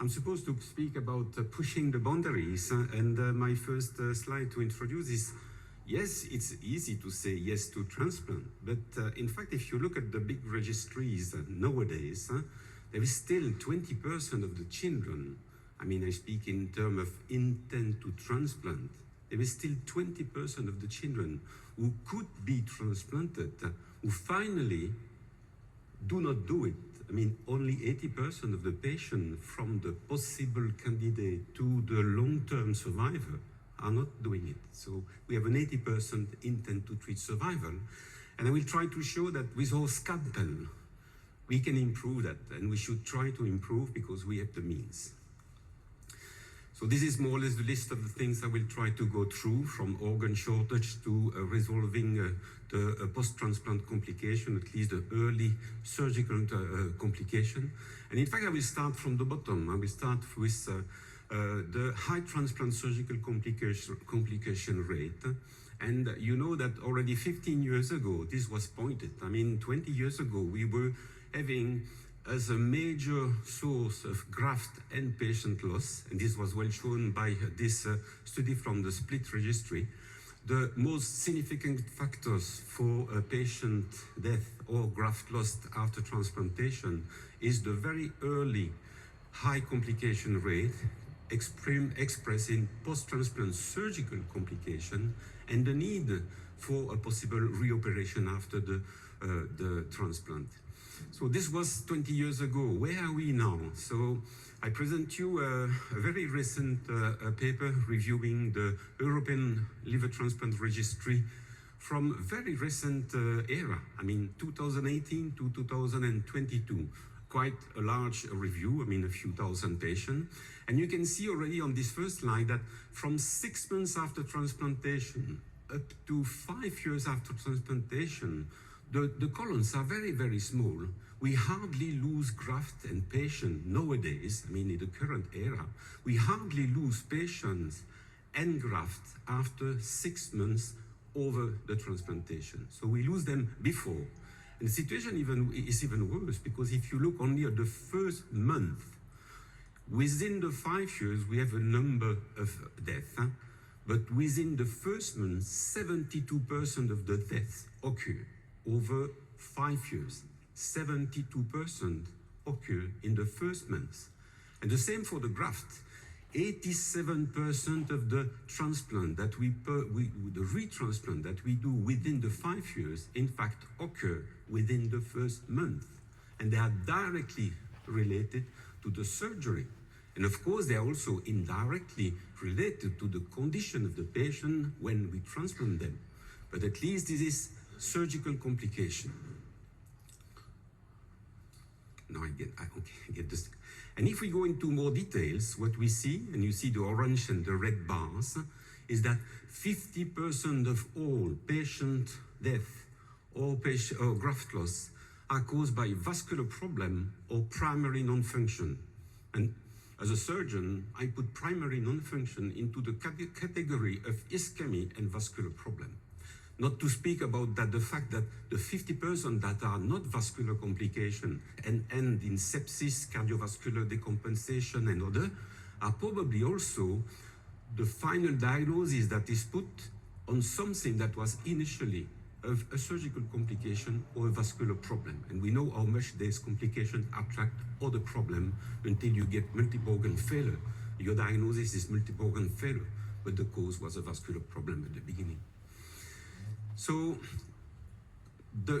I'm supposed to speak about pushing the boundaries, and my first slide to introduce is, yes, it's easy to say yes to transplant, but in fact, if you look at the big registries nowadays, there is still 20% of the children, I mean, I speak in terms of intent to transplant, there is still 20% of the children who could be transplanted, who finally do not do it. I mean, only 80% of the patients from the possible candidate to the long-term survivor are not doing it. So we have an 80% intent to treat survival. And I will try to show that with our scalpel, we can improve that, and we should try to improve because we have the means. So this is more or less the list of the things I will try to go through, from organ shortage to resolving the post-transplant complication, at least the early surgical complication. And in fact, I will start from the bottom. I will start with the high transplant surgical complication rate. And you know that already 15 years ago, this was pointed. I mean, 20 years ago, we were having as a major source of graft and patient loss, and this was well shown by this study from the split registry, the most significant factors for a patient death or graft loss after transplantation is the very early high complication rate expressed in post-transplant surgical complication and the need for a possible reoperation after the transplant. So this was 20 years ago. Where are we now? So I present you a very recent paper reviewing the European Liver Transplant Registry from very recent era. I mean, 2018 to 2022. Quite a large review, I mean, a few thousand patients. And you can see already on this first slide that from 6 months after transplantation up to 5 years after transplantation, the columns are very, very small. We hardly lose graft and patient nowadays, I mean, in the current era, we hardly lose patients and graft after 6 months over the transplantation. So we lose them before. And the situation is even worse, because if you look only at the first month, within the 5 years, we have a number of deaths, but within the first month, 72% of the deaths occur over 5 years. 72% occur in the first month. And the same for the graft. 87% of the transplant that the re-transplant that we do within the 5 years, in fact, occur within the first month. And they are directly related to the surgery. And of course, they are also indirectly related to the condition of the patient when we transplant them. But at least this is surgical complication. Now I get this. And if we go into more details, what we see, and you see the orange and the red bars, is that 50% of all patient death or graft loss are caused by vascular problem or primary non-function. And as a surgeon, I put primary non-function into the category of ischemic and vascular problem. Not to speak about that, the fact that the 50% that are not vascular complication and end in sepsis, cardiovascular decompensation and other, are probably also the final diagnosis that is put on something that was initially a surgical complication or a vascular problem. And we know how much these complications attract other problems until you get multiple organ failure. Your diagnosis is multiple organ failure, but the cause was a vascular problem at the beginning. So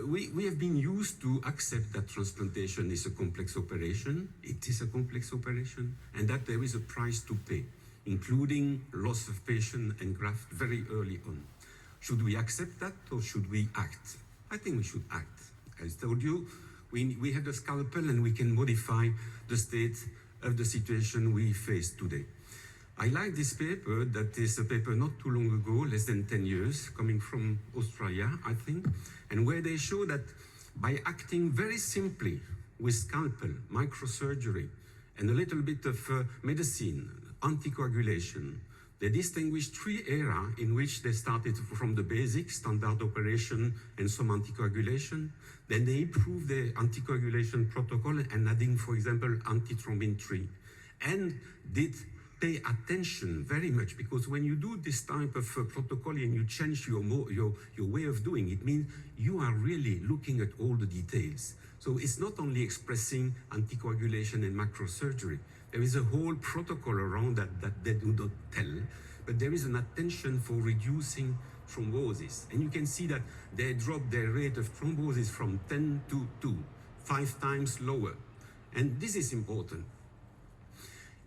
we have been used to accept that transplantation is a complex operation. It is a complex operation, and that there is a price to pay, including loss of patient and graft very early on. Should we accept that, or should we act? I think we should act. As I told you, we have a scalpel and we can modify the state of the situation we face today. I like this paper. That is a paper not too long ago, less than 10 years, coming from Australia, I think, and where they show that by acting very simply with scalpel, microsurgery, and a little bit of medicine, anticoagulation, they distinguished 3 eras in which they started from the basic standard operation and some anticoagulation. Then they improved the anticoagulation protocol and adding, for example, antithrombin 3. and did pay attention very much, because when you do this type of protocol and you change your way of doing it, means you are really looking at all the details. So it's not only expressing anticoagulation and macrosurgery. There is a whole protocol around that they do not tell, but there is an attention for reducing thrombosis. And you can see that they drop their rate of thrombosis from 10 to 2, 5 times lower. And this is important.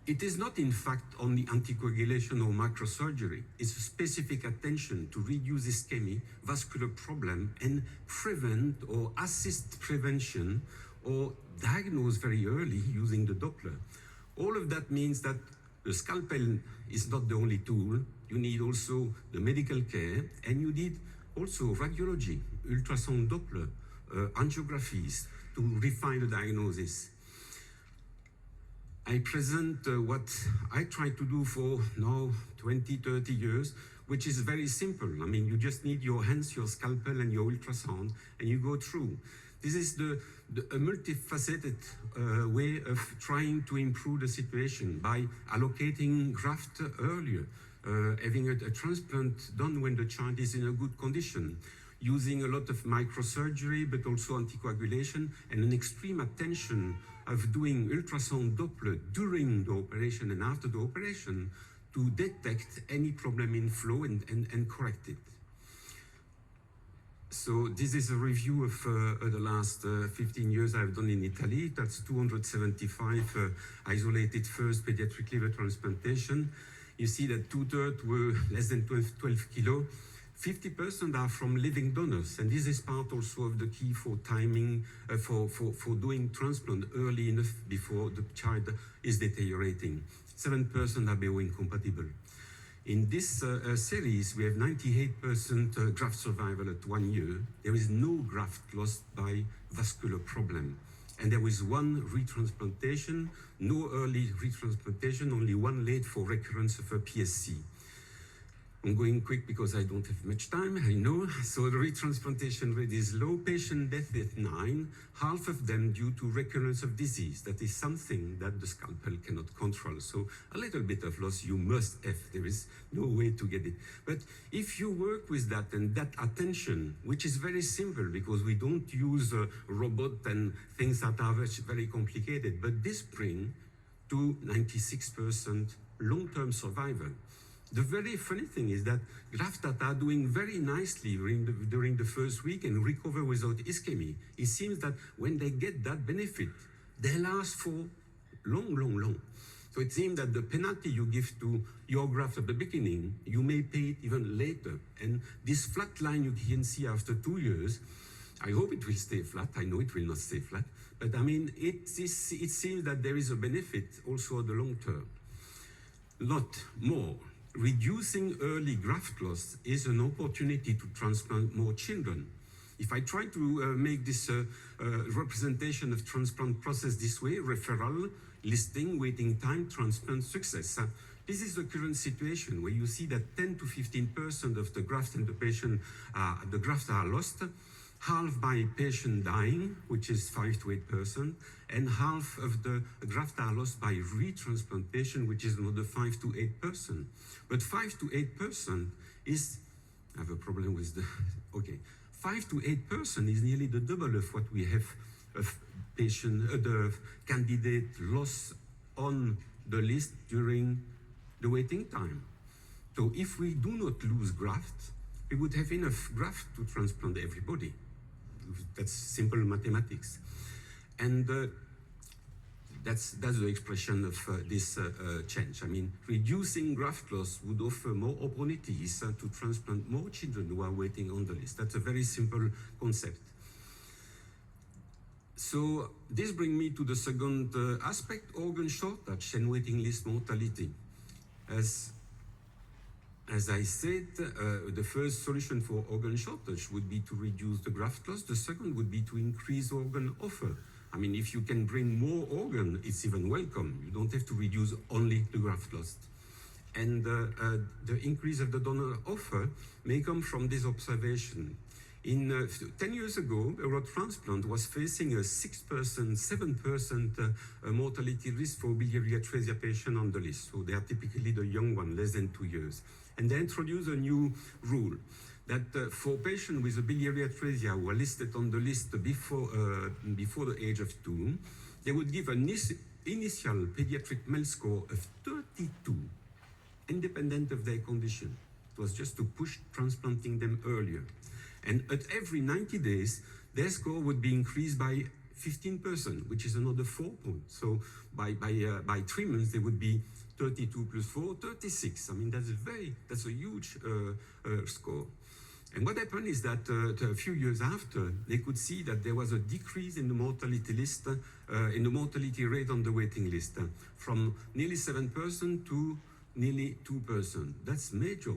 It is not, in fact, only anticoagulation or macrosurgery. It's a specific attention to reduce ischemic, vascular problem, and prevent or assist prevention or diagnose very early using the Doppler. All of that means that the scalpel is not the only tool. You need also the medical care, and you need also radiology, ultrasound Doppler, angiographies to refine the diagnosis. I present what I try to do for now 20, 30 years, which is very simple. I mean, you just need your hands, your scalpel, and your ultrasound, and you go through. This is a multifaceted way of trying to improve the situation by allocating graft earlier, having a transplant done when the child is in a good condition, using a lot of microsurgery, but also anticoagulation, and an extreme attention of doing ultrasound Doppler during the operation and after the operation to detect any problem in flow and correct it. So this is a review of the last 15 years I've done in Italy. That's 275 isolated first pediatric liver transplantation. You see that 2/3 were less than 12 kilo. 50% are from living donors, and this is part also of the key for timing, for doing transplant early enough before the child is deteriorating. 7% are BO-incompatible. In this series, we have 98% graft survival at 1 year. There is no graft lost by vascular problem. And there was one retransplantation, no early retransplantation, only one late for recurrence of a PSC. I'm going quick because I don't have much time, I know. So the retransplantation rate is low. Patient death at 9, half of them due to recurrence of disease. That is something that the scalpel cannot control. So a little bit of loss you must have. There is no way to get it. But if you work with that and that attention, which is very simple because we don't use a robot and things that are very complicated, but this brings to 96% long-term survival. The very funny thing is that grafts that are doing very nicely during the first week and recover without ischemia, it seems that when they get that benefit, they last for long. So it seems that the penalty you give to your graft at the beginning, you may pay it even later. And this flat line you can see after 2 years, I hope it will stay flat. I know it will not stay flat. But I mean, it seems that there is a benefit also at the long term. Lot more. Reducing early graft loss is an opportunity to transplant more children. If I try to make this representation of transplant process this way, referral, listing, waiting time, transplant success. This is the current situation where you see that 10 to 15% of the graft and the patient, the grafts are lost, half by patient dying, which is 5 to 8%, and half of the graft are lost by re-transplantation, which is another 5 to 8%. But 5 to 8% is, I have a problem with the, okay. 5 to 8% is nearly the double of what we have of patient, the candidate loss on the list during the waiting time. So if we do not lose graft, we would have enough graft to transplant everybody. That's simple mathematics. And that's the expression of this change. I mean, reducing graft loss would offer more opportunities to transplant more children who are waiting on the list. That's a very simple concept. So this brings me to the second aspect, organ shortage and waiting list mortality. As I said, the first solution for organ shortage would be to reduce the graft loss. The second would be to increase organ offer. I mean, if you can bring more organ, it's even welcome. You don't have to reduce only the graft loss. And the increase of the donor offer may come from this observation. 10 years ago, Eurotransplant was facing a 6%, 7% mortality risk for biliary atresia patients on the list. So they are typically the young one, less than 2 years. And they introduced a new rule that for patients with a biliary atresia who are listed on the list before the age of 2, they would give an initial pediatric MEL score of 32, independent of their condition. It was just to push transplanting them earlier. And at every 90 days, their score would be increased by 15%, which is another 4 points. So by 3 months, they would be 32 plus 4, 36. I mean, that's a huge score. And what happened is that a few years after, they could see that there was a decrease in the mortality list, in the mortality rate on the waiting list, from nearly 7% to nearly 2%. That's major.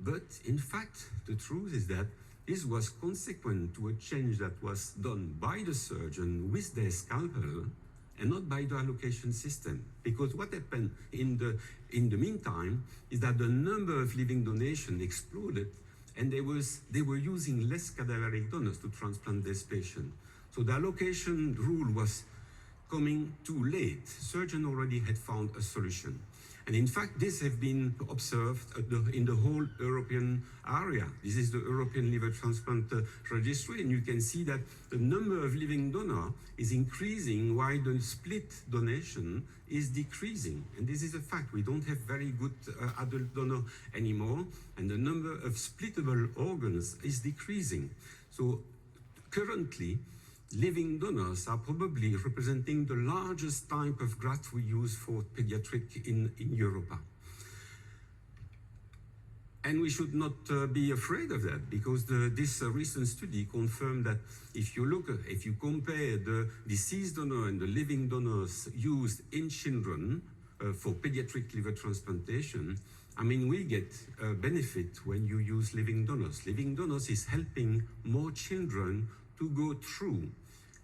But in fact, the truth is that this was consequent to a change that was done by the surgeon with their scalpel and not by the allocation system. Because what happened in the meantime is that the number of living donations exploded, and they were using less cadaveric donors to transplant this patient. So the allocation rule was coming too late. Surgeon already had found a solution. And in fact, this has been observed in the whole European area. This is the European Liver Transplant Registry, and you can see that the number of living donors is increasing while the split donation is decreasing. And this is a fact. We don't have very good adult donor anymore, and the number of splittable organs is decreasing. So currently, living donors are probably representing the largest type of graft we use for pediatric in Europe. And we should not be afraid of that, because this recent study confirmed that if you compare the deceased donor and the living donors used in children for pediatric liver transplantation, I mean, we get a benefit when you use living donors. Living donors is helping more children to go through.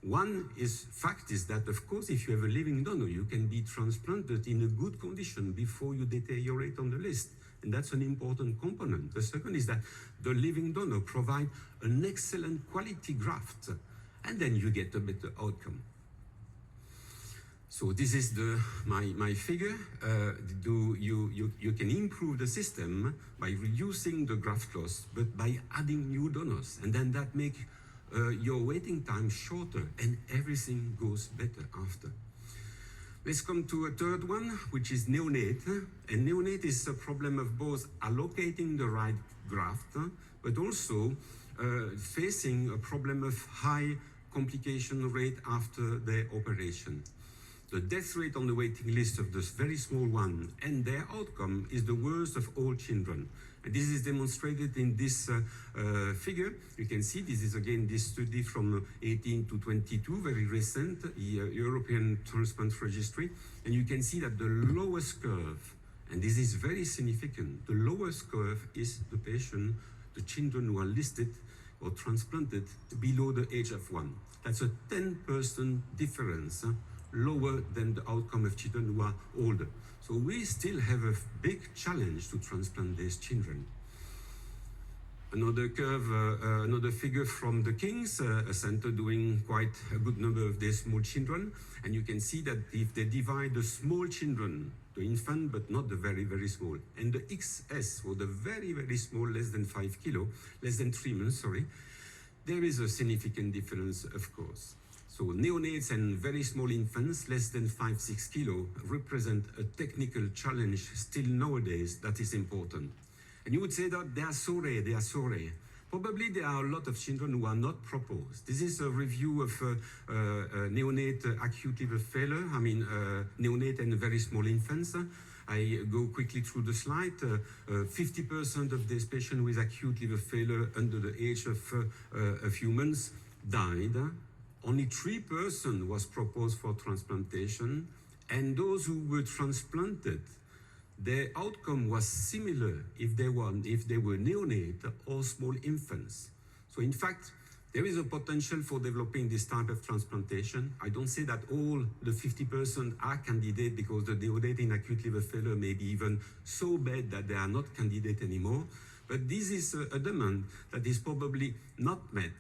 One fact is that, of course, if you have a living donor, you can be transplanted in a good condition before you deteriorate on the list. And that's an important component. The second is that the living donor provides an excellent quality graft, and then you get a better outcome. So this is my figure. You can improve the system by reducing the graft loss, but by adding new donors. And then that makes your waiting time shorter, and everything goes better after. Let's come to a third one, which is neonate. And neonate is a problem of both allocating the right graft, but also facing a problem of high complication rate after the operation. The death rate on the waiting list of this very small one and their outcome is the worst of all children. And this is demonstrated in this figure. You can see this is again this study from 18 to 22, very recent, the European Transplant Registry. And you can see that the lowest curve, and this is very significant, the lowest curve is the patient, the children who are listed or transplanted below the age of 1. That's a 10% difference, lower than the outcome of children who are older. So we still have a big challenge to transplant these children. Another curve, another figure from the King's, a center doing quite a good number of these small children. And you can see that if they divide the small children, the infant, but not the very, very small, and the XS, or the very, very small, less than 5 kilo, less than 3 months, sorry, there is a significant difference, of course. So neonates and very small infants, less than 5-6 kilo, represent a technical challenge still nowadays that is important. And you would say that they are so rare, they are so rare. Probably there are a lot of children who are not proposed. This is a review of neonate acute liver failure, neonate and very small infants. I go quickly through the slide. 50% of these patients with acute liver failure under the age of a few months died. Only 3% was proposed for transplantation, and those who were transplanted, their outcome was similar if they were neonate or small infants. So in fact, there is a potential for developing this type of transplantation. I don't say that all the 50% are candidate, because the neonate in acute liver failure may be even so bad that they are not candidate anymore. But this is a demand that is probably not met.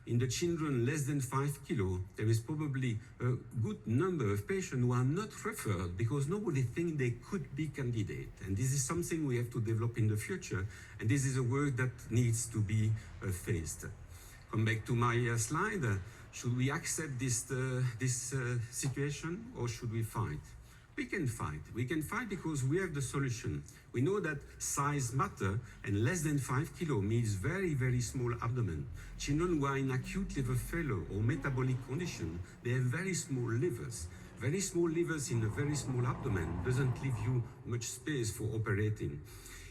In the children less than 5 kilos, there is probably a good number of patients who are not referred because nobody thinks they could be candidate. And this is something we have to develop in the future. And this is a work that needs to be faced. Come back to my slide. Should we accept this situation or should we fight? We can fight. We can fight because we have the solution. We know that size matter, and less than 5 kilos means very, very small abdomen. Children who are in acute liver failure or metabolic condition, they have very small livers. Very small livers in a very small abdomen doesn't leave you much space for operating.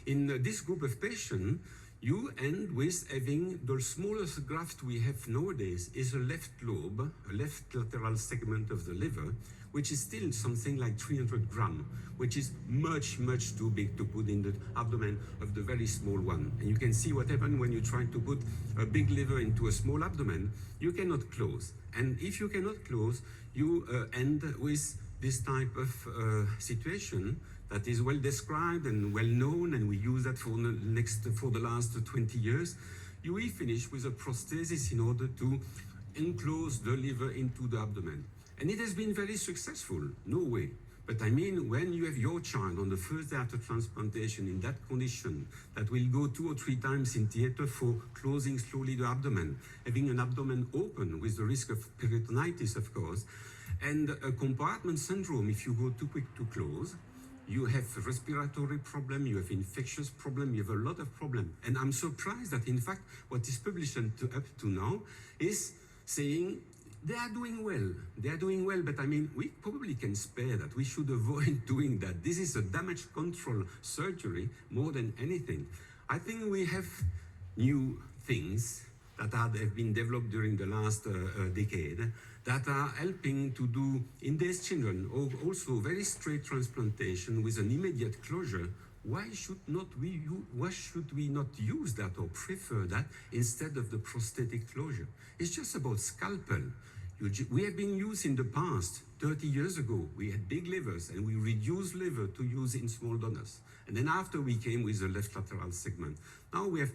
In this group of patients, you end with having the smallest graft we have nowadays is a left lobe, a left lateral segment of the liver, which is still something like 300 grams, which is much, much too big to put in the abdomen of the very small one. And you can see what happens when you try to put a big liver into a small abdomen. You cannot close. And if you cannot close, you end with this type of situation that is well described and well known, and we use that for the last 20 years. You will finish with a prosthesis in order to enclose the liver into the abdomen. And it has been very successful, no way. But I mean, when you have your child on the first day after transplantation in that condition, that will go 2 or 3 times in theater for closing slowly the abdomen, having an abdomen open with the risk of peritonitis, of course, and a compartment syndrome, if you go too quick to close, you have respiratory problem, you have infectious problem, you have a lot of problem. And I'm surprised that, in fact, what is published up to now is saying they are doing well. They are doing well, but I mean, we probably can spare that. We should avoid doing that. This is a damage control surgery more than anything. I think we have new things that have been developed during the last decade that are helping to do in these children also very straight transplantation with an immediate closure. Why should we not use that or prefer that instead of the prosthetic closure? It's just about scalpel. We have been used in the past, 30 years ago, we had big livers and we reduced liver to use in small donors. And then after we came with the left lateral segment. Now we have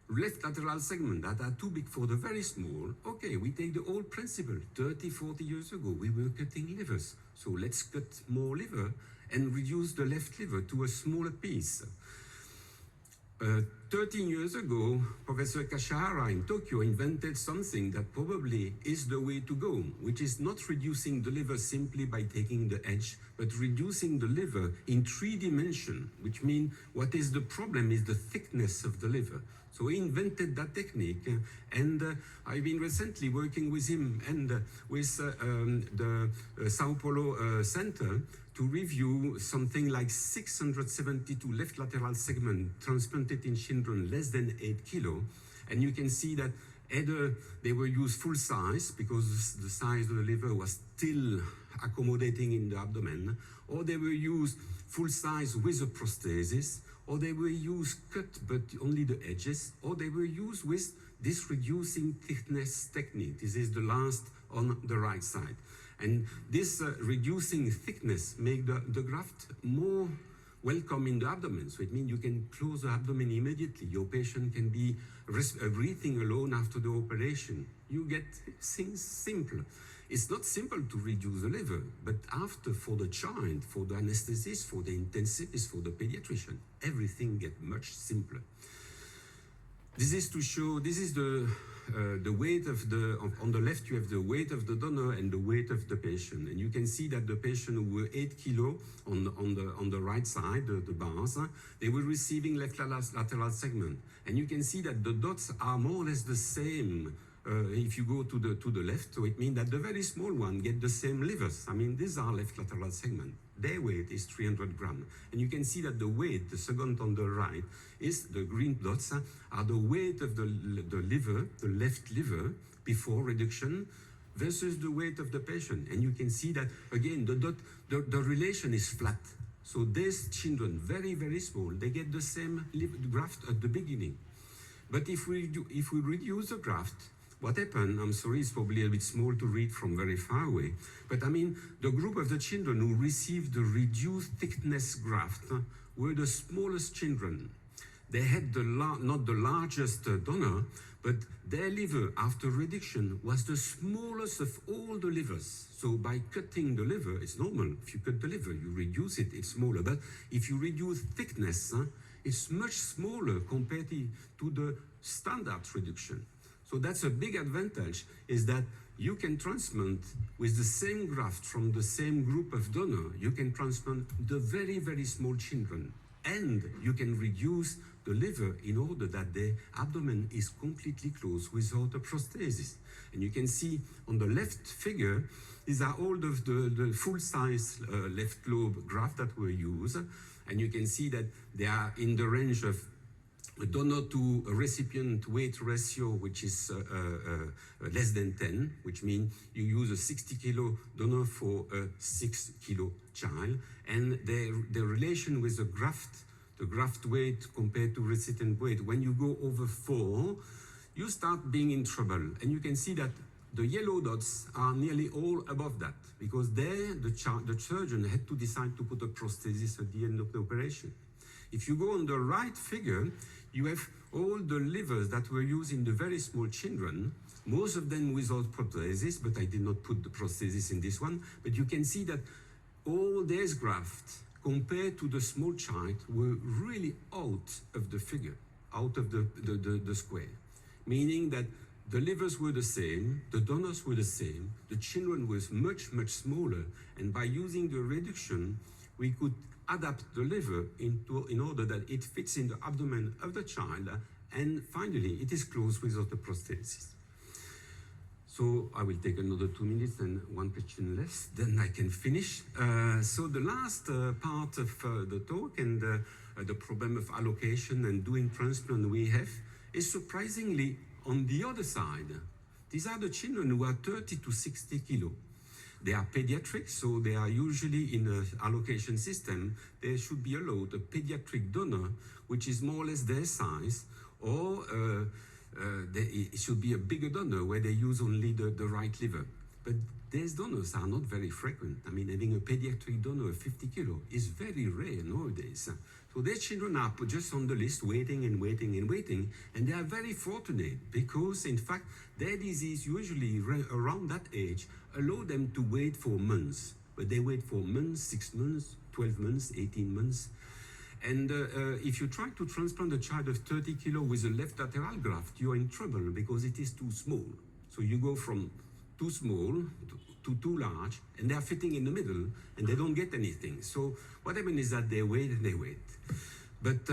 left lateral segment that are too big for the very small. Okay, we take the old principle. 30, 40 years ago, we were cutting livers. So let's cut more liver and reduce the left liver to a smaller piece. 13 years ago, Professor Kashihara in Tokyo invented something that probably is the way to go, which is not reducing the liver simply by taking the edge, but reducing the liver in 3 dimensions, which means what is the problem is the thickness of the liver. So he invented that technique, and I've been recently working with him and with the Sao Paulo Center to review something like 672 left lateral segments transplanted in children less than 8 kilos. And you can see that either they were used full size because the size of the liver was still accommodating in the abdomen, or they were used full size with a prosthesis, or they were used cut but only the edges, or they were used with this reducing thickness technique. This is the last on the right side. And this reducing thickness make the graft more welcome in the abdomen. So it means you can close the abdomen immediately. Your patient can be breathing alone after the operation. You get things simple. It's not simple to reduce the liver, but after, for the child, for the anesthetist, for the intensivist, for the pediatrician, everything gets much simpler. This is to show, this is the weight of on the left you have the weight of the donor and the weight of the patient. And you can see that the patient who were 8 kilos on the right side, the bars, they were receiving left lateral segment. And you can see that the dots are more or less the same if you go to the left. So it means that the very small one get the same livers. I mean, these are left lateral segment. Their weight is 300 grams. And you can see that the weight, the second on the right, is the green dots are the weight of the liver, the left liver, before reduction, versus the weight of the patient. And you can see that, again, the relation is flat. So these children, very, very small, they get the same graft at the beginning. But if we reduce the graft, what happened, I'm sorry, it's probably a bit small to read from very far away, but I mean, the group of the children who received the reduced thickness graft were the smallest children. they had not the largest donor, but their liver after reduction was the smallest of all the livers. So by cutting the liver, it's normal. If you cut the liver, you reduce it, it's smaller. But if you reduce thickness, it's much smaller compared to the standard reduction. So that's a big advantage, is that you can transplant with the same graft from the same group of donor. You can transplant the very, very small children, and you can reduce the liver in order that the abdomen is completely closed without a prosthesis. And you can see on the left figure, these are all the full-size left lobe graft that were used. And you can see that they are in the range of a donor to a recipient weight ratio, which is less than 10, which means you use a 60-kilo donor for a 6-kilo child. And the relation with the graft weight compared to recipient weight, when you go over 4, you start being in trouble. And you can see that the yellow dots are nearly all above that, because there the surgeon had to decide to put a prosthesis at the end of the operation. If you go on the right figure, you have all the livers that were used in the very small children, most of them without prosthesis, but I did not put the prosthesis in this one. But you can see that all these grafts, compared to the small child, were really out of the figure, out of the square, meaning that the livers were the same, the donors were the same, the children was much, much smaller, and by using the reduction, we could adapt the liver in order that it fits in the abdomen of the child, and finally, it is closed without a prosthesis. So I will take another 2 minutes and one question less, then I can finish. So the last part of the talk and the problem of allocation and doing transplant we have is surprisingly on the other side. These are the children who are 30 to 60 kilo. They are pediatric, so they are usually in an allocation system. They should be allowed a pediatric donor, which is more or less their size, or it should be a bigger donor where they use only the right liver. But these donors are not very frequent. I mean, having a pediatric donor of 50 kilo is very rare nowadays. So their children are just on the list, waiting and waiting and waiting, and they are very fortunate because, in fact, their disease usually around that age allow them to wait for months. But they wait for months, 6 months, 12 months, 18 months. And if you try to transplant a child of 30 kilo with a left lateral graft, you are in trouble because it is too small. So you go from too small to too large, and they are fitting in the middle, and they don't get anything. So what happens is that they wait and they wait. But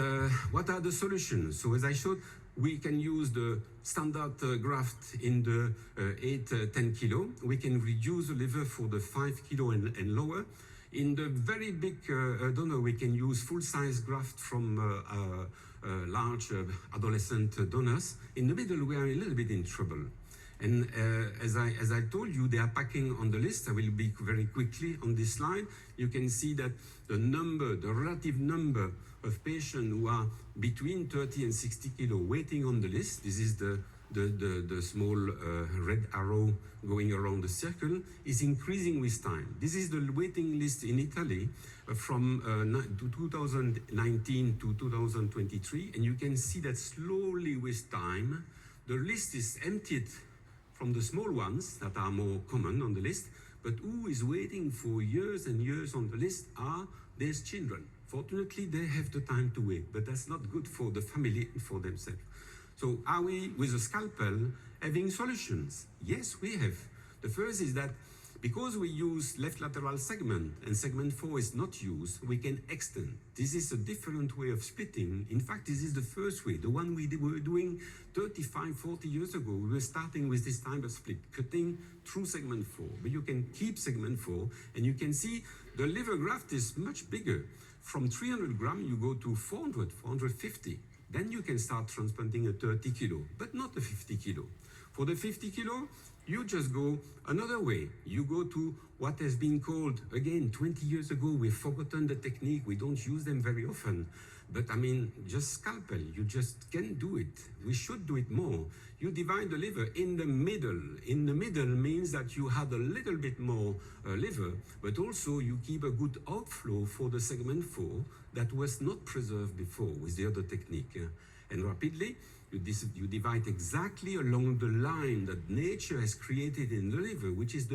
what are the solutions? So as I showed, we can use the standard graft in the 8-10 kilo. We can reduce the liver for the 5 kilo and lower. In the very big donor, we can use full-size graft from large adolescent donors. In the middle, we are a little bit in trouble. And as I told you, they are packing on the list. I will be very quickly on this slide. You can see that the relative number of patients who are between 30 and 60 kilo waiting on the list, this is the small red arrow going around the circle, is increasing with time. This is the waiting list in Italy from 2019 to 2023, and you can see that slowly with time, the list is emptied from the small ones that are more common on the list, but who is waiting for years and years on the list are these children. Fortunately, they have the time to wait, but that's not good for the family and for themselves. So are we, with a scalpel, having solutions? Yes, we have. The first is that because we use left lateral segment and segment 4 is not used, we can extend. This is a different way of splitting. In fact, this is the first way, the one we were doing 35, 40 years ago. We were starting with this type of split, cutting through segment 4. But you can keep segment 4, and you can see the liver graft is much bigger. From 300 grams, you go to 400, 450. Then you can start transplanting a 30 kilo, but not a 50 kilo. For the 50 kilo, You just go another way. You go to what has been called, again, 20 years ago, we've forgotten the technique, we don't use them very often. But I mean, just scalpel, you just can do it. We should do it more. You divide the liver in the middle. In the middle means that you had a little bit more liver, but also you keep a good outflow for the segment 4 that was not preserved before with the other technique. And rapidly, you divide exactly along the line that nature has created in the liver, which is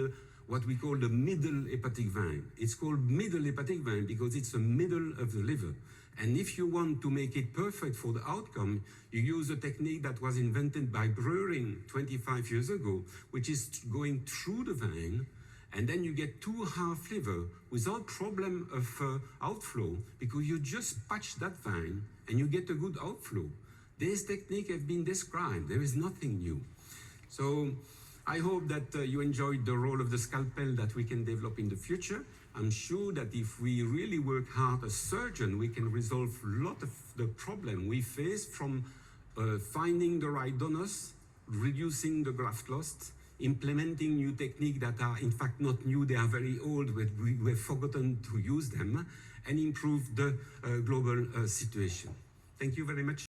what we call the middle hepatic vein. It's called middle hepatic vein because it's the middle of the liver. And if you want to make it perfect for the outcome, you use a technique that was invented by Breuering 25 years ago, which is going through the vein, and then you get 2 half liver without problem of outflow, because you just patch that vein and you get a good outflow. This technique has been described. There is nothing new. So I hope that you enjoyed the role of the scalpel that we can develop in the future. I'm sure that if we really work hard as surgeons, we can resolve a lot of the problem we face, from finding the right donors, reducing the graft loss, implementing new techniques that are in fact not new, they are very old, but we have forgotten to use them, and improve the global situation. Thank you very much.